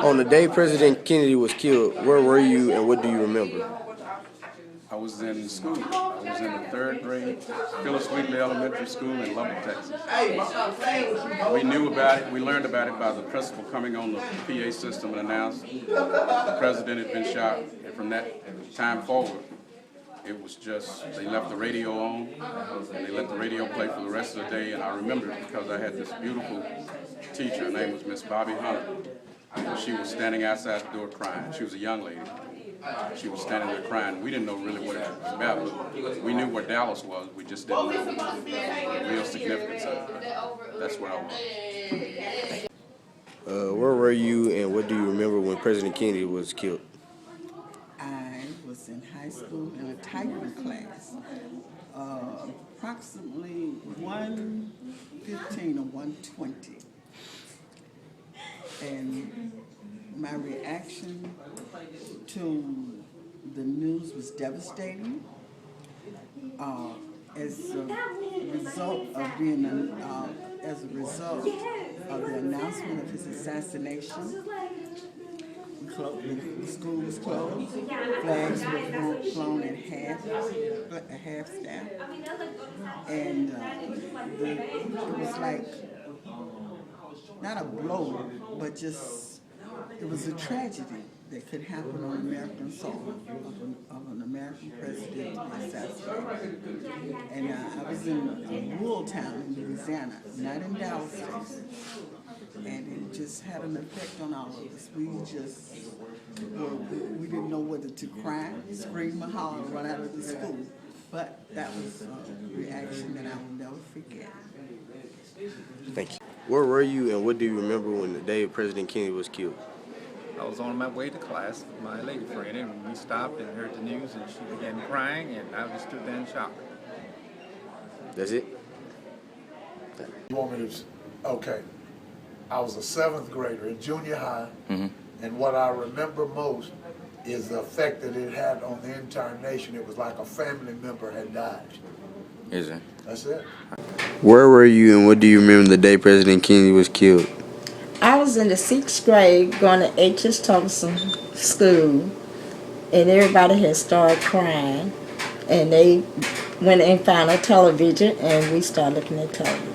On the day President Kennedy was killed, where were you and what do you remember? I was in school. I was in the third grade, Phyllis Wheatley Elementary School in Lubbock, Texas. We knew about it. We learned about it by the principal coming on the PA system and announced the president had been shot. And from that time forward, it was just, they left the radio on and they let the radio play for the rest of the day. And I remember it because I had this beautiful teacher. Her name was Miss By D.Hancock. She was standing outside the door crying. She was a young lady. She was standing there crying. We didn't know really what it was about. We knew where Dallas was. We just didn't know the real significance of it. That's where I was. Where were you and what do you remember when President Kennedy was killed? I was in high school in a typing class, approximately 1:15 or 1:20. And my reaction to the news was devastating. As a result of the announcement of his assassination, the school was closed. Flags were flown at half staff, and it was like not a blow, but just it was a tragedy that could happen on American soil of an American president to be assassinated. And I was in a rural town in Louisiana, not in Dallas, Texas. And it just had an effect on all of us. We didn't know whether to cry, scream, or holler, run out of the school. But that was a reaction that I will never forget. Thank you. Where were you and what do you remember when the day President Kennedy was killed? I was on my way to class with my lady friend, and we stopped and heard the news, and she began crying, and I just stood there in shock. That's it? You want me to? Okay. I was a 7th grader in junior high, and what I remember most is the effect that it had on the entire nation. It was like a family member had died. Is it? That's it. Where were you and what do you remember the day President Kennedy was killed? I was in the 6th grade going to H.S. Thompson School, and everybody had started crying, and they went and found a television, and we started looking at television.